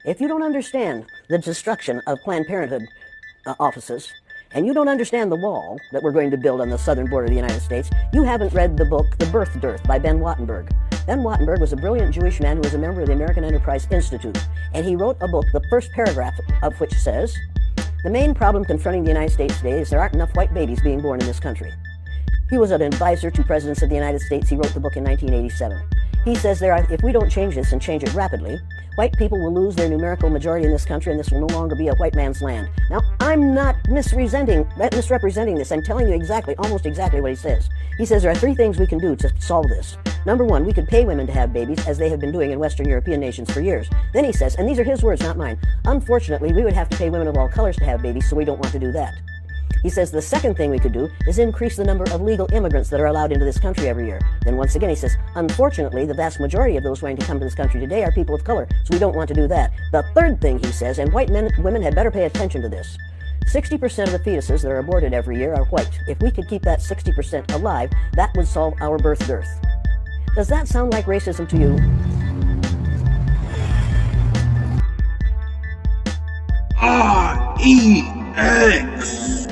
If you don't understand the destruction of Planned Parenthood offices, and you don't understand the wall that we're going to build on the southern border of the United States, you haven't read the book The Birth Dearth by Ben Wattenberg. Ben Wattenberg was a brilliant Jewish man who was a member of the American Enterprise Institute, and he wrote a book, the first paragraph of which says, "The main problem confronting the United States today is there aren't enough white babies being born in this country." He was an advisor to presidents of the United States. He wrote the book in 1987. He says if we don't change this and change it rapidly, white people will lose their numerical majority in this country, and this will no longer be a white man's land. Now, I'm not misrepresenting this. I'm telling you almost exactly what he says. He says there are three things we can do to solve this. Number one, we could pay women to have babies, as they have been doing in Western European nations for years. Then he says, and these are his words, not mine, unfortunately, we would have to pay women of all colors to have babies, so we don't want to do that. He says the second thing we could do is increase the number of legal immigrants that are allowed into this country every year. Then once again he says, unfortunately, the vast majority of those wanting to come to this country today are people of color, so we don't want to do that. The third thing he says, and women had better pay attention to this, 60% of the fetuses that are aborted every year are white. If we could keep that 60% alive, that would solve our birth dearth. Does that sound like racism to you? REX